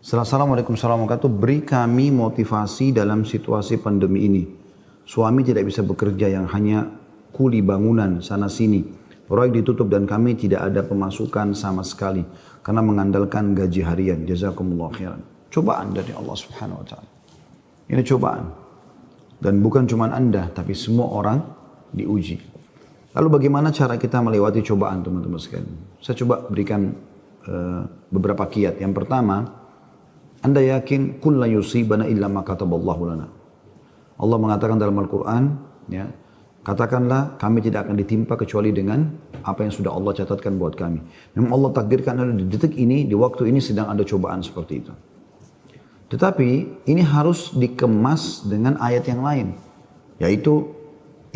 Assalamualaikum warahmatullahi wabarakatuh. Beri kami motivasi dalam situasi pandemi ini. Suami tidak bisa bekerja, yang hanya kuli bangunan sana sini. Proyek ditutup dan kami tidak ada pemasukan sama sekali karena mengandalkan gaji harian. Jazakumullah khairan. Cobaan dari Allah Subhanahu wa taala. Ini cobaan. Dan bukan cuma Anda, tapi semua orang diuji. Lalu bagaimana cara kita melewati cobaan, teman-teman sekalian? Saya coba berikan beberapa kiat. Yang pertama, Anda yakin kulla yusibana illa ma kataballahu lana. Allah mengatakan dalam Al-Quran, ya, katakanlah kami tidak akan ditimpa kecuali dengan apa yang sudah Allah catatkan buat kami. Memang Allah takdirkan ada di detik ini, di waktu ini sedang ada cobaan seperti itu. Tetapi ini harus dikemas dengan ayat yang lain, yaitu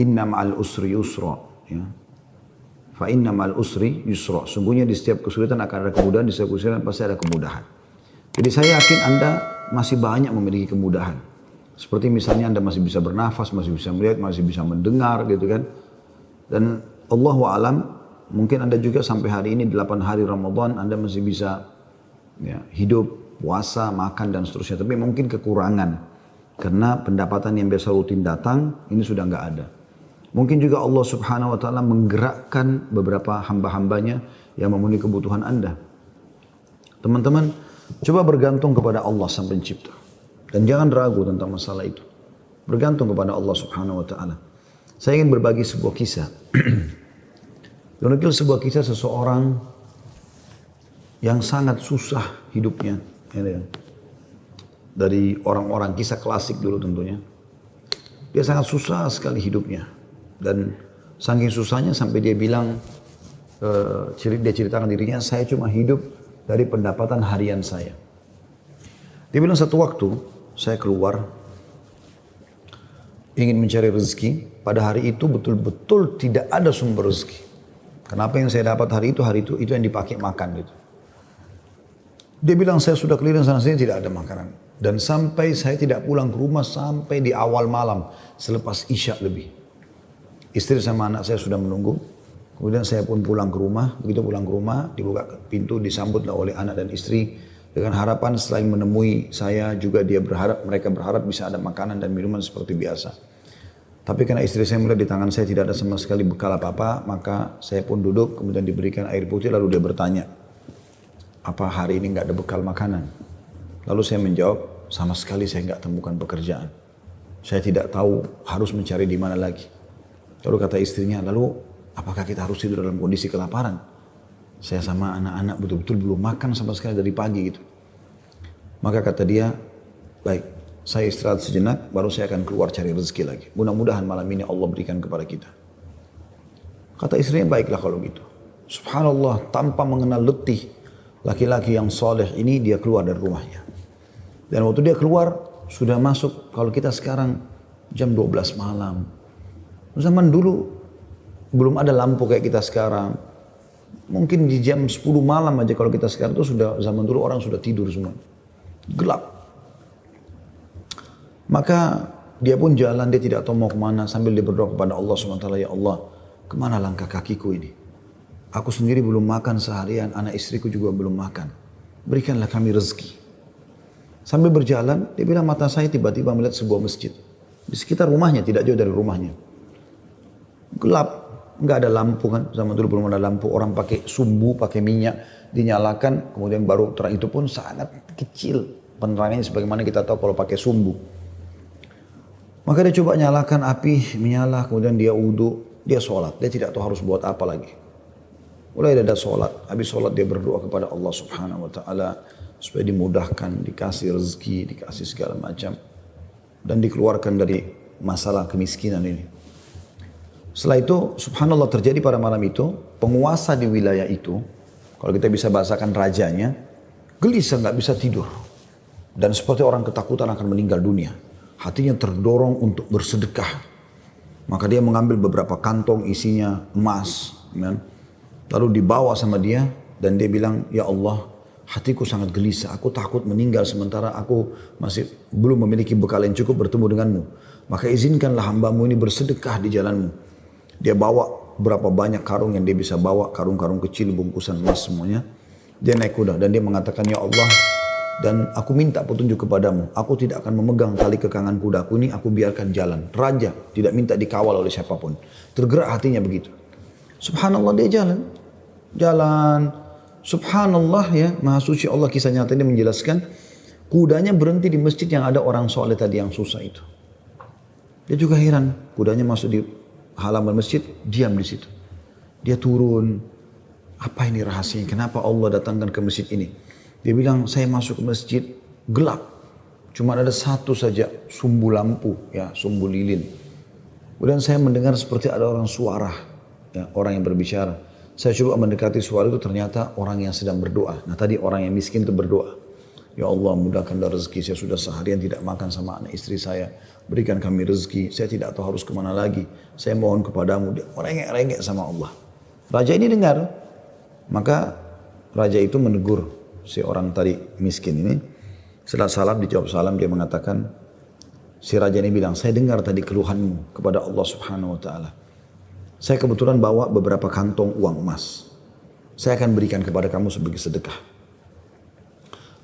inna ma'al usri yusra. Ya. Fa inna ma'al usri yusra. Sungguhnya di setiap kesulitan akan ada kemudahan, di setiap kesulitan pasti ada kemudahan. Jadi saya yakin Anda masih banyak memiliki kemudahan. Seperti misalnya Anda masih bisa bernafas, masih bisa melihat, masih bisa mendengar gitu kan. Dan Allahu a'lam, mungkin Anda juga sampai hari ini 8 hari Ramadan Anda masih bisa ya, hidup, puasa, makan dan seterusnya. Tapi mungkin kekurangan. Karena pendapatan yang biasa rutin datang, ini sudah nggak ada. Mungkin juga Allah Subhanahu wa ta'ala menggerakkan beberapa hamba-hambanya yang memenuhi kebutuhan Anda. Teman-teman, coba bergantung kepada Allah Sang Pencipta. Dan jangan ragu tentang masalah itu. Bergantung kepada Allah Subhanahu wa ta'ala. Saya ingin berbagi sebuah kisah. Menukil sebuah kisah seseorang yang sangat susah hidupnya. Dari orang-orang kisah klasik dulu tentunya. Dia sangat susah sekali hidupnya. Dan saking susahnya sampai dia bilang, dia ceritakan dirinya, saya cuma hidup dari pendapatan harian saya. Dia bilang satu waktu saya keluar ingin mencari rezeki. Pada hari itu betul-betul tidak ada sumber rezeki. Kenapa yang saya dapat hari itu itu yang dipakai makan gitu. Dia bilang saya sudah keliling sana sini tidak ada makanan. Dan sampai saya tidak pulang ke rumah sampai di awal malam selepas Isya lebih. Istri sama anak saya sudah menunggu. Kemudian saya pun pulang ke rumah. Begitu pulang ke rumah, dibuka pintu, disambutlah oleh anak dan istri dengan harapan selain menemui saya juga mereka berharap bisa ada makanan dan minuman seperti biasa. Tapi karena istri saya melihat di tangan saya tidak ada sama sekali bekal apa-apa, maka saya pun duduk, kemudian diberikan air putih, lalu dia bertanya, apa hari ini nggak ada bekal makanan? Lalu saya menjawab, sama sekali saya nggak temukan pekerjaan. Saya tidak tahu harus mencari di mana lagi. Lalu kata istrinya, lalu apakah kita harus tidur dalam kondisi kelaparan? Saya sama anak-anak betul-betul belum makan sama sekali dari pagi gitu. Maka kata dia, baik, saya istirahat sejenak, baru saya akan keluar cari rezeki lagi. Mudah-mudahan malam ini Allah berikan kepada kita. Kata istrinya, baiklah kalau gitu. Subhanallah, tanpa mengenal letih, laki-laki yang soleh ini dia keluar dari rumahnya. Dan waktu dia keluar, sudah masuk, kalau kita sekarang jam 12 malam. Zaman dulu, belum ada lampu kayak kita sekarang. Mungkin di jam 10 malam aja kalau kita sekarang itu sudah, zaman dulu orang sudah tidur semua. Gelap. Maka dia pun jalan, dia tidak tahu mau kemana sambil dia berdoa kepada Allah SWT. Ya Allah, kemana langkah kakiku ini? Aku sendiri belum makan seharian, anak istriku juga belum makan. Berikanlah kami rezeki. Sambil berjalan, dia bilang mata saya tiba-tiba melihat sebuah masjid. Di sekitar rumahnya, tidak jauh dari rumahnya. Gelap. Nggak ada lampu kan, zaman dulu belum ada lampu, orang pakai sumbu, pakai minyak, dinyalakan, kemudian baru terang, itu pun sangat kecil penerangannya sebagaimana kita tahu kalau pakai sumbu. Maka dia coba nyalakan api, menyala, kemudian dia wudu, dia sholat, dia tidak tahu harus buat apa lagi. Mulai ada sholat, habis sholat dia berdoa kepada Allah Subhanahu wa ta'ala supaya dimudahkan, dikasih rezeki, dikasih segala macam, dan dikeluarkan dari masalah kemiskinan ini. Setelah itu, subhanallah terjadi pada malam itu, penguasa di wilayah itu, kalau kita bisa bahasakan rajanya, gelisah nggak bisa tidur. Dan seperti orang ketakutan akan meninggal dunia. Hatinya terdorong untuk bersedekah. Maka dia mengambil beberapa kantong isinya emas. Ya. Lalu dibawa sama dia, dan dia bilang, ya Allah, hatiku sangat gelisah, aku takut meninggal sementara aku masih belum memiliki bekal yang cukup bertemu denganmu. Maka izinkanlah hambamu ini bersedekah di jalanmu. Dia bawa berapa banyak karung yang dia bisa bawa, karung-karung kecil, bungkusan emas semuanya. Dia naik kuda dan dia mengatakan, ya Allah, dan aku minta petunjuk kepadamu. Aku tidak akan memegang tali kekangan kudaku ini, aku biarkan jalan. Raja tidak minta dikawal oleh siapapun. Tergerak hatinya begitu. Subhanallah dia jalan. Jalan. Subhanallah ya, Maha Suci Allah, kisah nyata ini menjelaskan. Kudanya berhenti di masjid yang ada orang soleh tadi yang susah itu. Dia juga heran. Kudanya masuk di halaman masjid, diam di situ. Dia turun. Apa ini rahasianya? Kenapa Allah datangkan ke masjid ini? Dia bilang, saya masuk ke masjid gelap. Cuma ada satu saja sumbu lampu, ya, sumbu lilin. Kemudian saya mendengar seperti ada orang suara, ya, orang yang berbicara. Saya coba mendekati suara itu, ternyata orang yang sedang berdoa. Nah tadi orang yang miskin itu berdoa. Ya Allah, mudahkanlah rezeki, saya sudah seharian tidak makan sama anak istri saya. Berikan kami rezeki, saya tidak tahu harus kemana lagi. Saya mohon kepadamu. Dia merengek-rengek sama Allah. Raja ini dengar, maka raja itu menegur si orang tadi miskin ini. Setelah salam, dijawab salam, dia mengatakan, si raja ini bilang, saya dengar tadi keluhanmu kepada Allah Subhanahu wa ta'ala. Saya kebetulan bawa beberapa kantong uang emas. Saya akan berikan kepada kamu sebagai sedekah.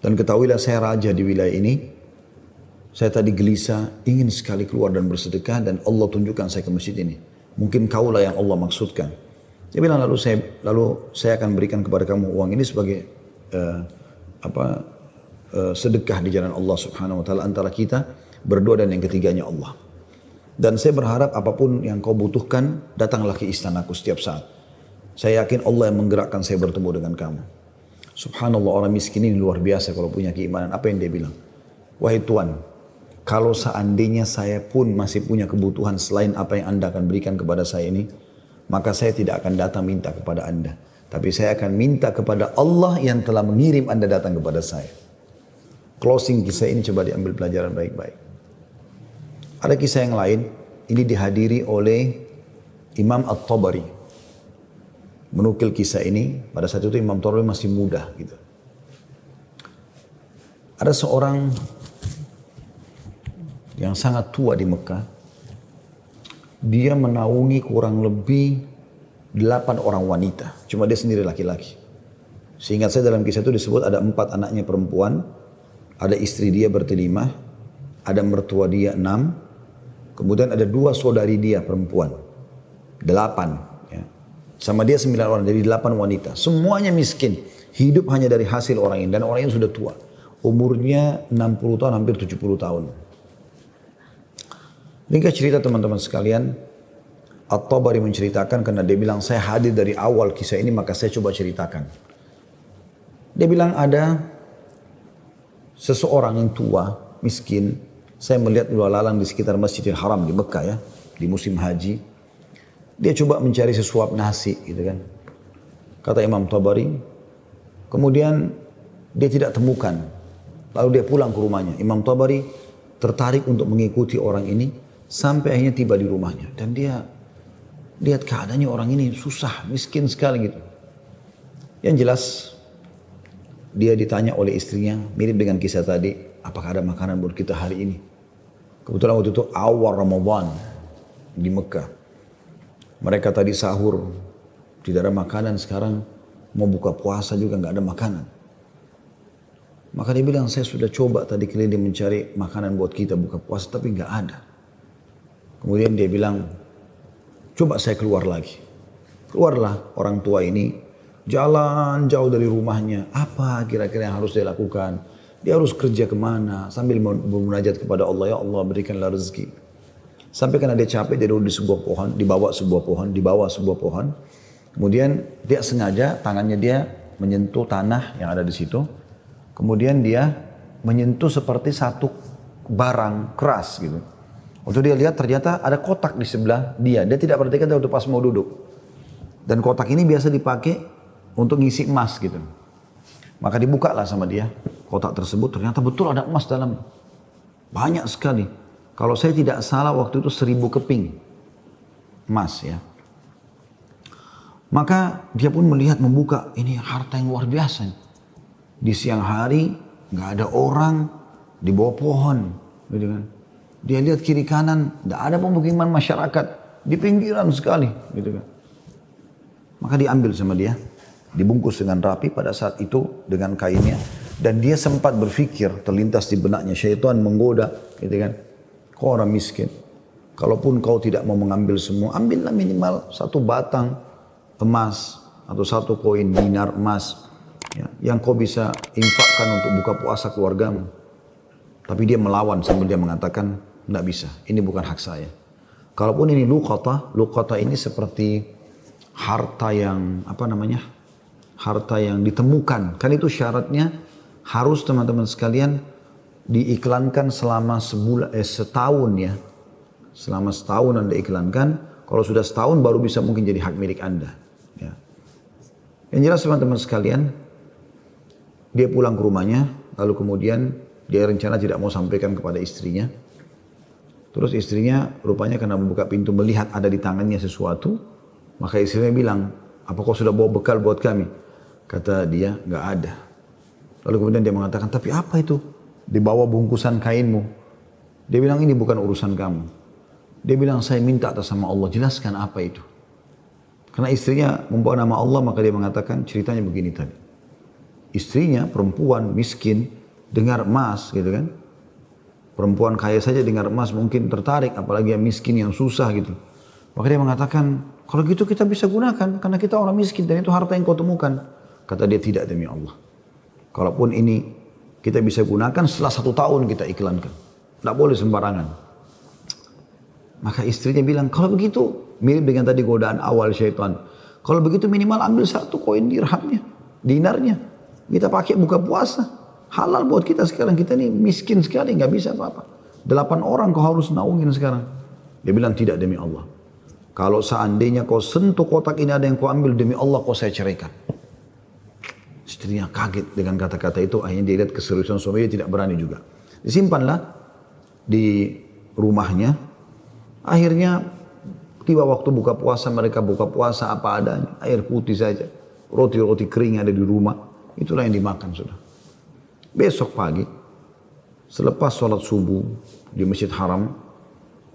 Dan ketahuilah saya raja di wilayah ini. Saya tadi gelisah, ingin sekali keluar dan bersedekah, dan Allah tunjukkan saya ke masjid ini. Mungkin kaulah yang Allah maksudkan. Dia bilang, lalu saya akan berikan kepada kamu uang ini sebagai sedekah di jalan Allah Subhanahu wa ta'ala antara kita berdua, dan yang ketiganya Allah. Dan saya berharap apapun yang kau butuhkan, datanglah ke istanaku setiap saat. Saya yakin Allah yang menggerakkan saya bertemu dengan kamu. Subhanallah, orang miskin ini luar biasa kalau punya keimanan. Apa yang dia bilang? Wahai Tuhan, kalau seandainya saya pun masih punya kebutuhan selain apa yang Anda akan berikan kepada saya ini, maka saya tidak akan datang minta kepada Anda. Tapi saya akan minta kepada Allah yang telah mengirim Anda datang kepada saya. Closing kisah ini coba diambil pelajaran baik-baik. Ada kisah yang lain, ini dihadiri oleh Imam At-Tabari. Menukil kisah ini, pada saat itu Imam Tabari masih muda gitu. Ada seorang yang sangat tua di Mekah. Dia menaungi kurang lebih 8 orang wanita. Cuma dia sendiri laki-laki. Seingat saya dalam kisah itu disebut ada 4 anaknya perempuan. Ada istri dia bertelima. Ada mertua dia 6. Kemudian ada 2 saudari dia perempuan. 8. Ya. Sama dia 9 orang. Jadi 8 wanita. Semuanya miskin. Hidup hanya dari hasil orang ini. Dan orang ini sudah tua. Umurnya 60 tahun, hampir 70 tahun. Ringkas cerita teman-teman sekalian. At-Tabari menceritakan karena dia bilang, saya hadir dari awal kisah ini, maka saya coba ceritakan. Dia bilang ada seseorang yang tua, miskin. Saya melihat lalu lalang di sekitar Masjidil Haram di Mekah ya, di musim haji. Dia coba mencari sesuap nasi gitu kan. Kata Imam Tabari. Kemudian dia tidak temukan. Lalu dia pulang ke rumahnya. Imam Tabari tertarik untuk mengikuti orang ini sampai akhirnya tiba di rumahnya. Dan dia lihat keadaannya orang ini susah, miskin sekali gitu. Yang jelas dia ditanya oleh istrinya, mirip dengan kisah tadi, apakah ada makanan buat kita hari ini? Kebetulan waktu itu awal Ramadan di Mekah. Mereka tadi sahur, tidak ada makanan, sekarang mau buka puasa juga nggak ada makanan. Maka dia bilang, saya sudah coba tadi keliling mencari makanan buat kita buka puasa, tapi nggak ada. Kemudian dia bilang, coba saya keluar lagi. Keluarlah orang tua ini, jalan jauh dari rumahnya. Apa kira-kira yang harus dia lakukan? Dia harus kerja kemana? Sambil bermunajat kepada Allah, ya Allah berikanlah rezeki. Sampai karena dia capek, dia duduk di sebuah pohon, di bawah sebuah pohon. Kemudian dia sengaja tangannya dia menyentuh tanah yang ada di situ. Kemudian dia menyentuh seperti satu barang keras gitu. Waktu dia lihat ternyata ada kotak di sebelah dia. Dia tidak perhatikan waktu pas mau duduk. Dan kotak ini biasa dipakai untuk ngisi emas gitu. Maka dibukalah sama dia kotak tersebut. Ternyata betul ada emas dalam. Banyak sekali. Kalau saya tidak salah waktu itu 1000 keping emas ya. Maka dia pun melihat membuka. Ini harta yang luar biasa. Di siang hari nggak ada orang di bawah pohon. Gitu kan. Dia lihat kiri kanan, tidak ada pemukiman masyarakat, di pinggiran sekali, gitu kan. Maka diambil sama dia, dibungkus dengan rapi pada saat itu dengan kainnya, Dan dia sempat berpikir, terlintas di benaknya, syaitan menggoda, gitu kan. Kau orang miskin, kalaupun kau tidak mau mengambil semua, ambillah minimal 1 batang emas atau 1 koin dinar emas, ya, yang kau bisa infakkan untuk buka puasa keluargamu. Tapi dia melawan sambil dia mengatakan, tidak bisa, ini bukan hak saya. Kalaupun ini luqata ini seperti harta yang harta yang ditemukan. Kan itu syaratnya harus teman-teman sekalian diiklankan selama setahun ya. Selama setahun Anda iklankan, kalau sudah setahun baru bisa mungkin jadi hak milik Anda. Ya. Yang jelas teman-teman sekalian, dia pulang ke rumahnya, lalu kemudian dia rencana tidak mau sampaikan kepada istrinya. Terus istrinya rupanya karena membuka pintu melihat ada di tangannya sesuatu, maka istrinya bilang, apa kau sudah bawa bekal buat kami? Kata dia, nggak ada. Lalu kemudian dia mengatakan, tapi apa itu? Di bawah bungkusan kainmu. Dia bilang, ini bukan urusan kamu. Dia bilang, saya minta atas nama Allah, jelaskan apa itu. Karena istrinya membawa nama Allah, maka dia mengatakan, ceritanya begini tadi. Istrinya, perempuan, miskin, dengar emas gitu kan. Perempuan kaya saja dengar emas mungkin tertarik, apalagi yang miskin, yang susah gitu. Maka dia mengatakan, kalau gitu kita bisa gunakan, karena kita orang miskin, dan itu harta yang kau temukan. Kata dia, tidak demi Allah. Kalaupun ini kita bisa gunakan setelah 1 tahun kita iklankan. Tidak boleh sembarangan. Maka istrinya bilang, kalau begitu, mirip dengan tadi godaan awal syaitan. Kalau begitu minimal ambil 1 koin dirhamnya, dinarnya. Kita pakai buka puasa. Halal buat kita sekarang, kita ini miskin sekali, nggak bisa apa-apa. 8 orang kau harus naungin sekarang. Dia bilang, tidak demi Allah. Kalau seandainya kau sentuh kotak ini ada yang kau ambil, demi Allah kau saya ceraikan. Istrinya kaget dengan kata-kata itu, akhirnya dia lihat keseriusan suaminya, tidak berani juga. Disimpanlah di rumahnya. Akhirnya tiba waktu buka puasa, mereka buka puasa apa adanya, air putih saja, roti-roti kering ada di rumah, itulah yang dimakan sudah. Besok pagi, selepas sholat subuh di Masjid Haram,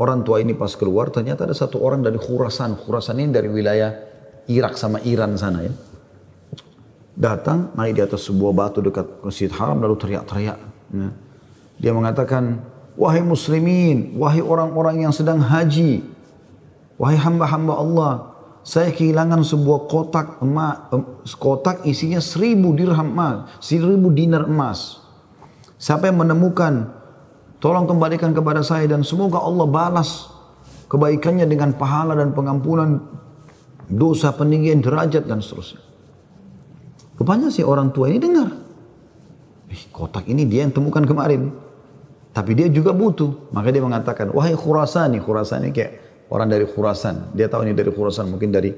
orang tua ini pas keluar, ternyata ada 1 orang dari Khurasan. Khurasan ini dari wilayah Irak sama Iran sana ya. Datang, naik di atas sebuah batu dekat Masjid Haram, lalu teriak-teriak. Ya. Dia mengatakan, wahai muslimin, wahai orang-orang yang sedang haji, wahai hamba-hamba Allah, saya kehilangan sebuah kotak emas, kotak isinya 1000 dirham emas, 1000 dinar emas. Siapa yang menemukan, tolong kembalikan kepada saya dan semoga Allah balas kebaikannya dengan pahala dan pengampunan dosa, peninggian derajat dan seterusnya. Rupanya si orang tua ini dengar, kotak ini dia yang temukan kemarin, tapi dia juga butuh. Maka dia mengatakan, wahai Khurasani, Khurasani kayak orang dari Khurasan. Dia tahu ini dari Khurasan, mungkin dari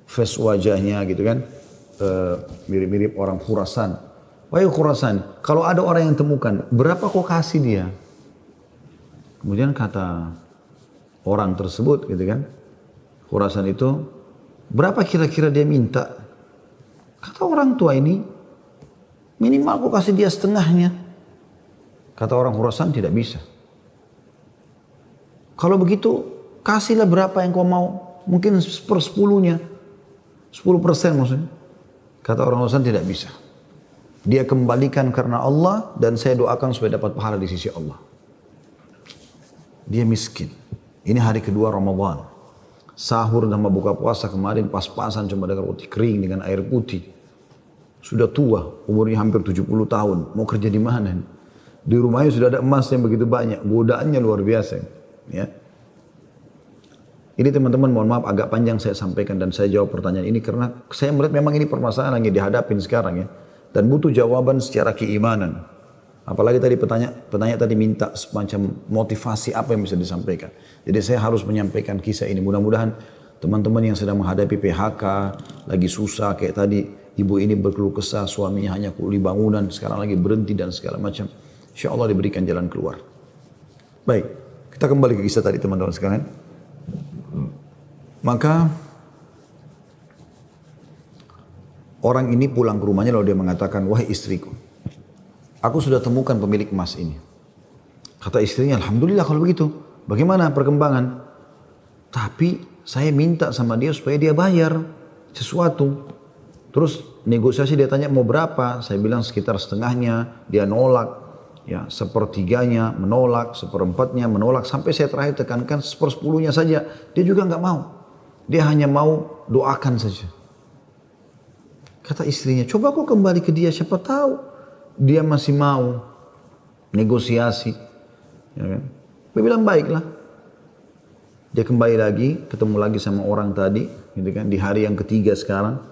face wajahnya gitu kan, mirip-mirip orang Khurasan. Wahai Khurasan, kalau ada orang yang temukan, berapa kau kasih dia? Kemudian kata orang tersebut gitu kan, Khurasan itu, berapa kira-kira dia minta? Kata orang tua ini, minimal aku kasih dia setengahnya. Kata orang Khurasan, tidak bisa. Kalau begitu, kasihlah berapa yang kau mau. Mungkin 1/10-nya. 10% maksudnya. Kata orang Khurasan, tidak bisa. Dia kembalikan karena Allah dan saya doakan supaya dapat pahala di sisi Allah. Dia miskin. Ini hari kedua Ramadan. Sahur dan buka puasa kemarin pas-pasan cuma dengan roti kering dengan air putih. Sudah tua, umurnya hampir 70 tahun. Mau kerja di mana? Di rumahnya sudah ada emas yang begitu banyak. Godaannya luar biasa. Ya. Ini teman-teman mohon maaf agak panjang saya sampaikan dan saya jawab pertanyaan ini karena saya melihat memang ini permasalahan yang dihadapin sekarang ya. Dan butuh jawaban secara keimanan. Apalagi tadi penanya tadi minta semacam motivasi apa yang bisa disampaikan. Jadi saya harus menyampaikan kisah ini. Mudah-mudahan teman-teman yang sedang menghadapi PHK, lagi susah kayak tadi ibu ini berkeluh kesah, suaminya hanya kuli bangunan, sekarang lagi berhenti dan segala macam. Insya Allah diberikan jalan keluar. Baik, kita kembali ke kisah tadi teman-teman sekalian. Maka orang ini pulang ke rumahnya lalu dia mengatakan, wahai istriku, aku sudah temukan pemilik emas ini. Kata istrinya, alhamdulillah kalau begitu. Bagaimana perkembangan? Tapi saya minta sama dia supaya dia bayar sesuatu. Terus negosiasi dia tanya mau berapa, saya bilang sekitar setengahnya, dia nolak, ya sepertiganya menolak, seperempatnya menolak, sampai saya terakhir tekankan sepersepuluhnya saja, dia juga nggak mau. Dia hanya mau doakan saja. Kata istrinya, coba kau kembali ke dia, siapa tahu dia masih mau negosiasi. Ya kan? Dia bilang baiklah. Dia kembali lagi, ketemu lagi sama orang tadi, gitu kan, di hari yang ketiga sekarang.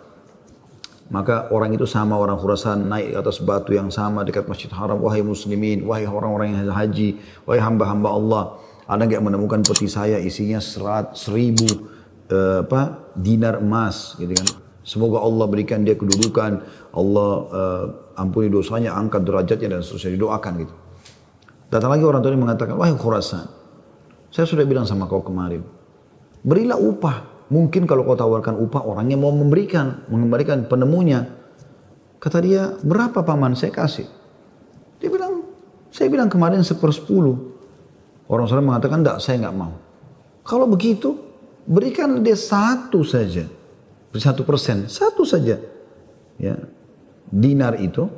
Maka orang itu sama orang Khurasan naik ke atas batu yang sama dekat Masjid Haram. Wahai muslimin, wahai orang-orang yang haji, wahai hamba-hamba Allah. Ada nggak menemukan peti saya isinya 1.000 dinar emas, gitu kan. Semoga Allah berikan dia kedudukan, Allah ampuni dosanya, angkat derajatnya dan seterusnya, didoakan gitu. Datang lagi orang tua ini mengatakan, wahai Khurasan, saya sudah bilang sama kau kemarin, berilah upah. Mungkin kalau kau tawarkan upah, orangnya mau mengembalikan penemunya. Kata dia, berapa paman saya kasih? Dia bilang, saya bilang kemarin 1/10. Orang sana mengatakan, enggak, saya enggak mau. Kalau begitu, berikan dia 1 saja. 1%, 1 saja. Ya, dinar itu,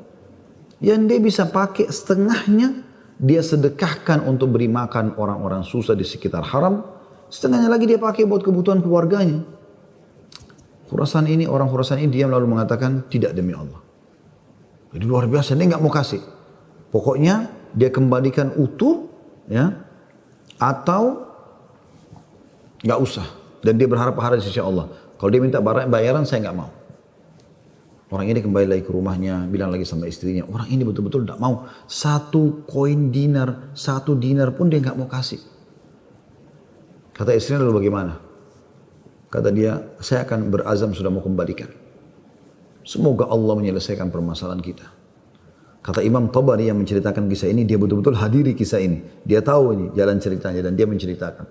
yang dia bisa pakai setengahnya, dia sedekahkan untuk beri makan orang-orang susah di sekitar haram. Setengahnya lagi dia pakai buat kebutuhan keluarganya. Orang Khurasan ini diam lalu mengatakan, tidak demi Allah. Jadi luar biasa, dia nggak mau kasih. Pokoknya dia kembalikan utuh, ya, atau nggak usah. Dan dia berharap pahala di sisi Allah. Kalau dia minta bayaran, saya nggak mau. Orang ini kembali lagi ke rumahnya, bilang lagi sama istrinya, orang ini betul-betul tidak mau. 1 koin dinar, 1 dinar pun dia nggak mau kasih. Kata istrinya, lalu bagaimana? Kata dia, saya akan berazam sudah mau kembalikan. Semoga Allah menyelesaikan permasalahan kita. Kata Imam Tabari yang menceritakan kisah ini, dia betul-betul hadiri kisah ini. Dia tahu ini jalan ceritanya dan dia menceritakan.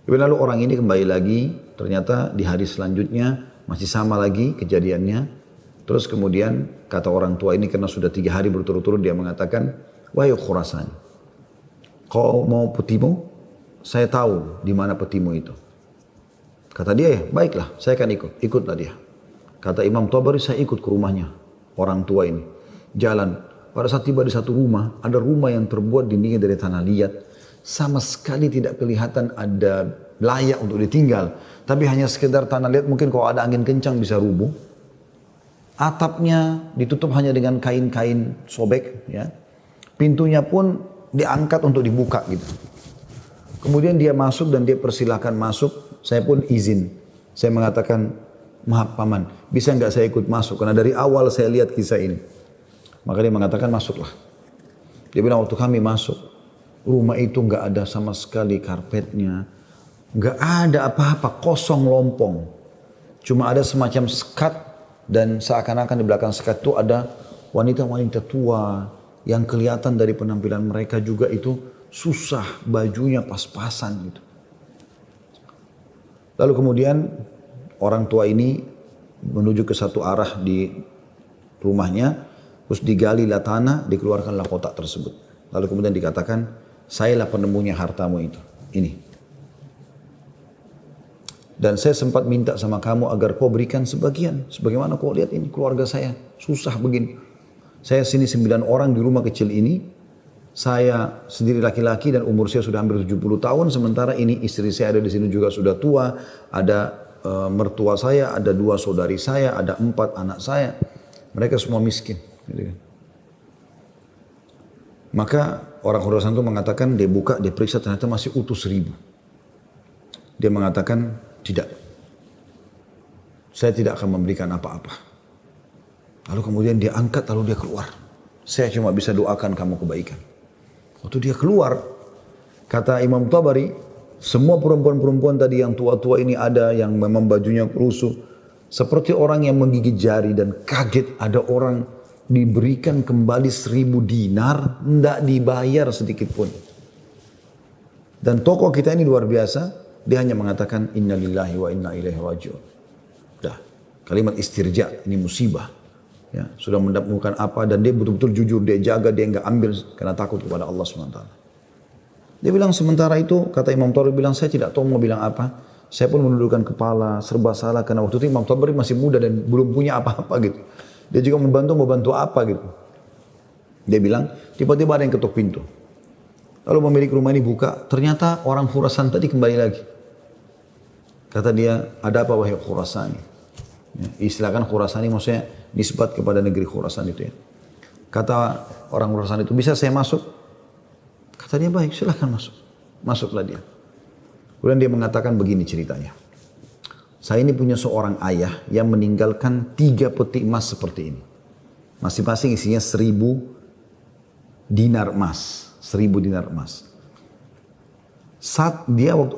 Lalu orang ini kembali lagi, ternyata di hari selanjutnya masih sama lagi kejadiannya. Terus kemudian kata orang tua ini, karena sudah 3 hari berturut-turut, dia mengatakan, wahai Khurasan, kau mau petimu? Saya tahu di mana petimu itu. Kata dia, ya baiklah, saya akan ikut. Ikutlah dia. Kata Imam Tabari, saya ikut ke rumahnya orang tua ini. Jalan. Pada saat tiba di satu rumah, ada rumah yang terbuat dindingnya dari tanah liat. Sama sekali tidak kelihatan ada layak untuk ditinggal. Tapi hanya sekedar tanah liat, mungkin kalau ada angin kencang bisa rubuh. Atapnya ditutup hanya dengan kain-kain sobek. Ya. Pintunya pun diangkat untuk dibuka gitu. Kemudian dia masuk dan dia persilahkan masuk. Saya pun izin. Saya mengatakan, maaf paman, bisa nggak saya ikut masuk? Karena dari awal saya lihat kisah ini. Maka dia mengatakan, masuklah. Dia bilang, waktu kami masuk, rumah itu nggak ada sama sekali karpetnya. Nggak ada apa-apa, kosong lompong. Cuma ada semacam sekat dan seakan-akan di belakang sekat itu ada wanita-wanita tua yang kelihatan dari penampilan mereka juga itu susah, bajunya pas-pasan gitu. Lalu kemudian orang tua ini menuju ke satu arah di rumahnya, terus digalilah tanah, dikeluarkanlah kotak tersebut. Lalu kemudian dikatakan, sayalah penemunya hartamu itu, ini. Dan saya sempat minta sama kamu agar kau berikan sebagian. Sebagaimana kau lihat ini keluarga saya, susah begini. Saya sini 9 orang di rumah kecil ini. Saya sendiri laki-laki dan umur saya sudah hampir 70 tahun. Sementara ini istri saya ada di sini juga sudah tua. Ada mertua saya, ada 2 saudari saya, ada 4 anak saya. Mereka semua miskin. Gitu kan. Maka orang Khurasan itu mengatakan, dia buka, dia periksa, ternyata masih utuh 1.000. Dia mengatakan, tidak. Saya tidak akan memberikan apa-apa. Lalu kemudian dia angkat, lalu dia keluar. Saya cuma bisa doakan kamu kebaikan. Waktu dia keluar, kata Imam Tabari, semua perempuan-perempuan tadi yang tua-tua ini ada, yang memang bajunya rusuh. Seperti orang yang menggigit jari dan kaget ada orang diberikan kembali 1.000 dinar, tidak dibayar sedikit pun. Dan tokoh kita ini luar biasa, dia hanya mengatakan, innalillahi wa inna ilaihi raji'un. Dah, kalimat istirja, ini musibah. Ya, sudah menemukan apa dan dia betul-betul jujur, dia jaga, dia enggak ambil karena takut kepada Allah SWT. Dia bilang sementara itu, kata Imam Tabari bilang, saya tidak tahu mau bilang apa. Saya pun menundukkan kepala, serba salah karena waktu itu Imam Tabari masih muda dan belum punya apa-apa gitu. Dia juga mau bantu apa gitu. Dia bilang, tiba-tiba ada yang ketuk pintu. Lalu pemilik rumah ini buka, ternyata orang Khurasan tadi kembali lagi. Kata dia, ada apa wahai Khurasani? Ya, istilahkan Khurasani maksudnya nisbat kepada negeri Khurasan itu ya. Kata orang Khurasan itu, bisa saya masuk? Kata dia, baik silahkan masuk. Masuklah dia. Kemudian dia mengatakan begini ceritanya. Saya ini punya seorang ayah yang meninggalkan 3 peti emas seperti ini. Masing-masing isinya 1000 dinar emas. 1000 dinar emas. Saat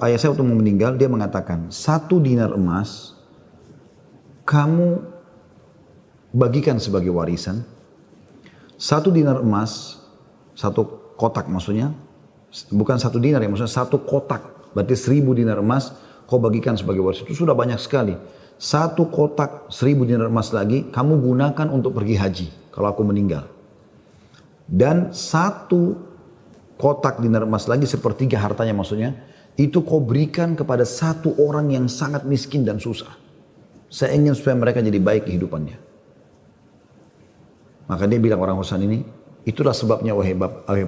ayah saya waktu meninggal, dia mengatakan, 1 dinar emas kamu bagikan sebagai warisan. 1 dinar emas, 1 kotak maksudnya, bukan 1 dinar ya, maksudnya 1 kotak, berarti 1000 dinar emas kau bagikan sebagai warisan. Itu sudah banyak sekali. 1 kotak 1000 dinar emas lagi kamu gunakan untuk pergi haji kalau aku meninggal. Dan 1 kotak dinar emas lagi, sepertiga hartanya maksudnya, itu kau berikan kepada 1 orang yang sangat miskin dan susah. Saya ingin supaya mereka jadi baik kehidupannya. Maka dia bilang orang Khurasan ini, itulah sebabnya wahai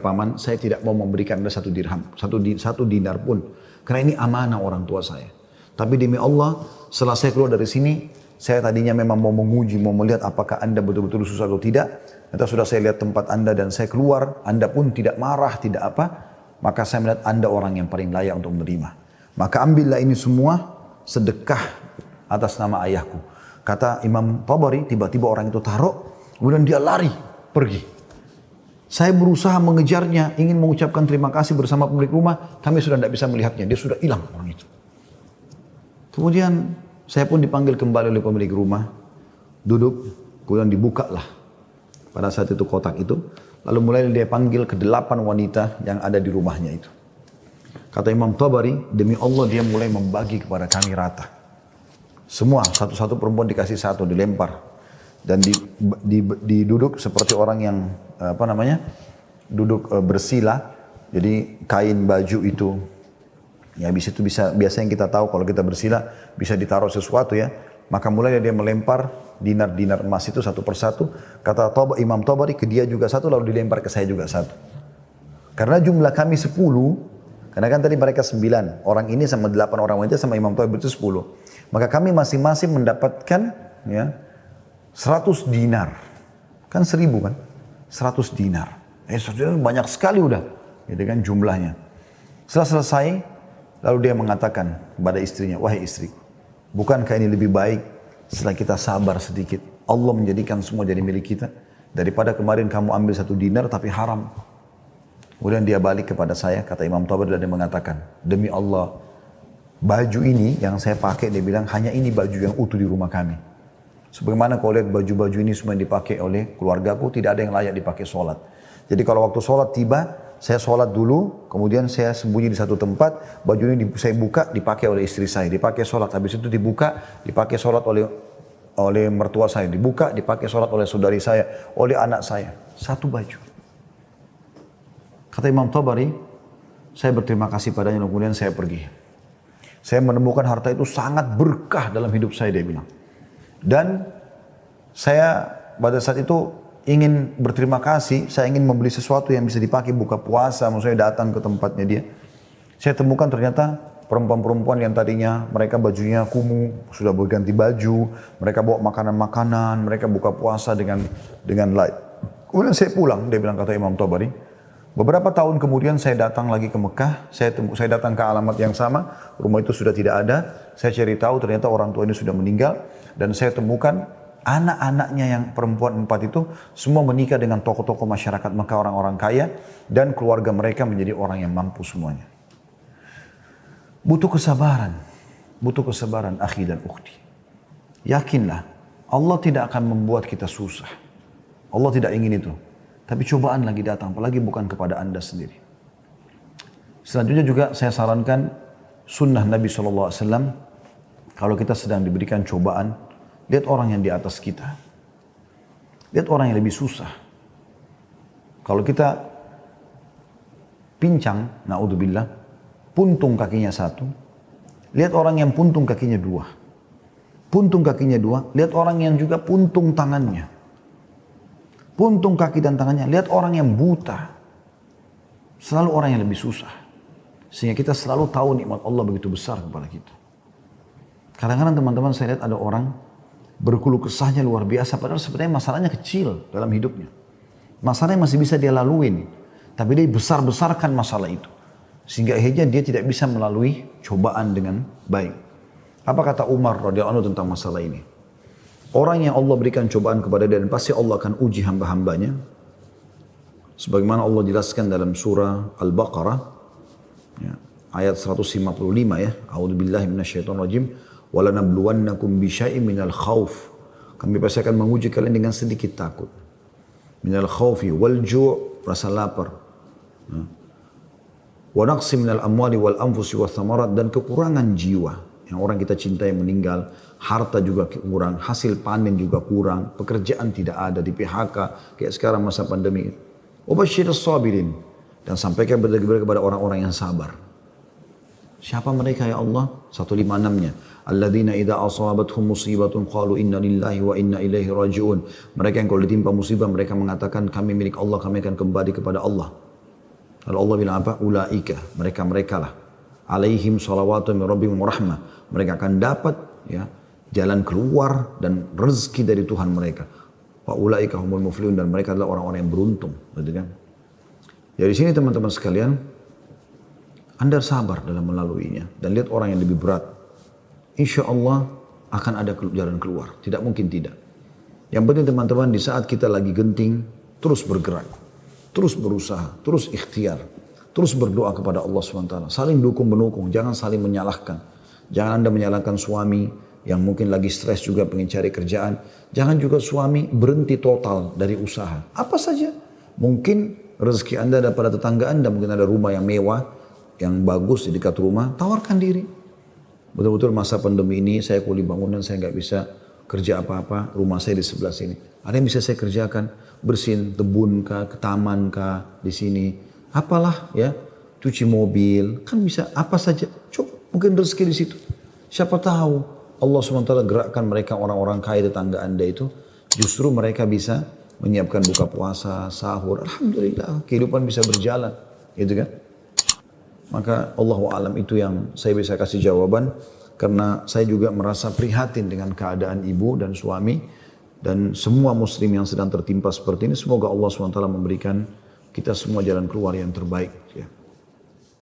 paman, saya tidak mau memberikan Anda 1 dirham, 1 dinar pun. Karena ini amanah orang tua saya. Tapi demi Allah, setelah saya keluar dari sini, saya tadinya memang mau menguji, mau melihat apakah Anda betul-betul susah atau tidak. Ternyata sudah saya lihat tempat Anda dan saya keluar, Anda pun tidak marah, tidak apa. Maka saya melihat Anda orang yang paling layak untuk menerima. Maka ambillah ini semua sedekah atas nama ayahku. Kata Imam Tabari, tiba-tiba orang itu taruh, kemudian dia lari, pergi. Saya berusaha mengejarnya, ingin mengucapkan terima kasih bersama pemilik rumah, kami sudah tidak bisa melihatnya, dia sudah hilang orang itu. Kemudian saya pun dipanggil kembali oleh pemilik rumah, duduk, kemudian dibukalah pada saat itu kotak itu, lalu mulai dia panggil ke-8 wanita yang ada di rumahnya itu. Kata Imam Tabari, demi Allah dia mulai membagi kepada kami rata. Semua, satu-satu perempuan dikasih 1, dilempar. Dan diduduk seperti orang yang, duduk bersila. Jadi kain baju itu, ya habis itu biasa yang kita tahu kalau kita bersila, bisa ditaruh sesuatu ya. Maka mulai dia melempar dinar-dinar emas itu satu persatu. Kata Imam Tabari, ke dia juga 1, lalu dilempar ke saya juga 1. Karena jumlah kami 10, karena kan tadi mereka 9, orang ini sama 8 orang wanita sama Imam Tabari itu 10. Maka kami masing-masing mendapatkan ya 100 dinar. Kan 1000 kan? 100 dinar. 100 dinar banyak sekali udah. Gitu kan jumlahnya. Setelah selesai, lalu dia mengatakan kepada istrinya, wahai istriku, bukankah ini lebih baik setelah kita sabar sedikit, Allah menjadikan semua jadi milik kita, daripada kemarin kamu ambil 1 dinar tapi haram. Kemudian dia balik kepada saya, kata Imam Tabari, dan dia mengatakan, demi Allah, baju ini yang saya pakai, dia bilang, hanya ini baju yang utuh di rumah kami. Sebagaimana kau lihat baju-baju ini semua yang dipakai oleh keluargaku, tidak ada yang layak dipakai sholat. Jadi kalau waktu sholat tiba, saya sholat dulu, kemudian saya sembunyi di satu tempat, baju ini saya buka, dipakai oleh istri saya, dipakai sholat. Habis itu dibuka, dipakai sholat oleh mertua saya, dibuka, dipakai sholat oleh saudari saya, oleh anak saya. 1 baju. Kata Imam Tabari, saya berterima kasih padanya, kemudian saya pergi. Saya menemukan harta itu sangat berkah dalam hidup saya, dia bilang. Dan saya pada saat itu ingin berterima kasih, saya ingin membeli sesuatu yang bisa dipakai buka puasa, maksudnya datang ke tempatnya dia. Saya temukan ternyata perempuan-perempuan yang tadinya mereka bajunya kumuh, sudah berganti baju, mereka bawa makanan-makanan, mereka buka puasa dengan light. Kemudian saya pulang, dia bilang, kata Imam Tabari. Beberapa tahun kemudian saya datang lagi ke Mekah, saya datang ke alamat yang sama, rumah itu sudah tidak ada, saya cari tahu ternyata orang tua ini sudah meninggal, dan saya temukan anak-anaknya yang perempuan 4 itu semua menikah dengan tokoh-tokoh masyarakat Mekah, orang-orang kaya, dan keluarga mereka menjadi orang yang mampu semuanya. Butuh kesabaran akhi dan ukhti. Yakinlah, Allah tidak akan membuat kita susah. Allah tidak ingin itu. Tapi cobaan lagi datang, apalagi bukan kepada Anda sendiri. Selanjutnya juga saya sarankan sunnah Nabi SAW, kalau kita sedang diberikan cobaan, lihat orang yang di atas kita. Lihat orang yang lebih susah. Kalau kita pincang, na'udzubillah, puntung kakinya 1, lihat orang yang puntung kakinya dua. Puntung kakinya dua, lihat orang yang juga puntung tangannya. Puntung kaki dan tangannya, lihat orang yang buta. Selalu orang yang lebih susah. Sehingga kita selalu tahu nikmat Allah begitu besar kepada kita. Kadang-kadang teman-teman saya lihat ada orang berkeluh kesahnya luar biasa, padahal sebenarnya masalahnya kecil dalam hidupnya. Masalahnya masih bisa dia laluin, tapi dia besar-besarkan masalah itu. Sehingga akhirnya dia tidak bisa melalui cobaan dengan baik. Apa kata Umar radhiyallahu anhu tentang masalah ini? Orang yang Allah berikan cobaan kepada dia dan pasti Allah akan uji hamba-hambanya. Sebagaimana Allah jelaskan dalam surah Al-Baqarah, ya, ayat 155 ya. A'udzubillahi minasyaitonirrajim. Walanabluwannakum bisyai'in minal khauf. Kami pasti akan menguji kalian dengan sedikit takut. Minal khaufi wal ju', rasa lapar. Wa naqsi minal amwali wal anfusi wath thamarat, dan kekurangan jiwa. Yang orang kita cintai meninggal, harta juga kurang, hasil panen juga kurang, pekerjaan tidak ada, di PHK, kayak sekarang masa pandemi. Wabashshirus sabirin, dan sampaikan berita kepada orang-orang yang sabar. Siapa mereka ya Allah? 156-nya. Alladzina idza asabathum musibatun qalu inna lillahi wa inna ilaihi raji'un. Mereka yang kalau ditimpa musibah mereka mengatakan kami milik Allah, kami akan kembali kepada Allah. Lalu Allah bilang apa? Ulaika, mereka-mereka lah. Alaihim salawatu min rabbihim wa rahmah. Mereka akan dapat ya jalan keluar dan rezeki dari Tuhan mereka. Wa ulaika humul muflihun, dan mereka adalah orang-orang yang beruntung, gitu kan? Dari sini teman-teman sekalian, Anda sabar dalam melaluinya dan lihat orang yang lebih berat. Insya Allah akan ada jalan keluar, tidak mungkin tidak. Yang penting teman-teman, di saat kita lagi genting, terus bergerak, terus berusaha, terus ikhtiar. Terus berdoa kepada Allah SWT. Saling dukung-menukung, jangan saling menyalahkan. Jangan Anda menyalahkan suami yang mungkin lagi stres juga pengen cari kerjaan. Jangan juga suami berhenti total dari usaha. Apa saja. Mungkin rezeki Anda ada pada tetangga Anda, mungkin ada rumah yang mewah, yang bagus di dekat rumah, tawarkan diri. Betul-betul masa pandemi ini saya kuli bangunan, saya nggak bisa kerja apa-apa, rumah saya di sebelah sini. Ada yang bisa saya kerjakan, bersihin kebun kah, ke taman kah, di sini. Apalah ya, cuci mobil, kan bisa apa saja. Coba mungkin rezeki di situ. Siapa tahu Allah SWT gerakkan mereka orang-orang kaya tetangga Anda itu, justru mereka bisa menyiapkan buka puasa, sahur. Alhamdulillah, kehidupan bisa berjalan, gitu kan? Maka Allahu a'lam itu yang saya bisa kasih jawaban, karena saya juga merasa prihatin dengan keadaan ibu dan suami dan semua muslim yang sedang tertimpa seperti ini. Semoga Allah SWT memberikan kita semua jalan keluar yang terbaik. Ya.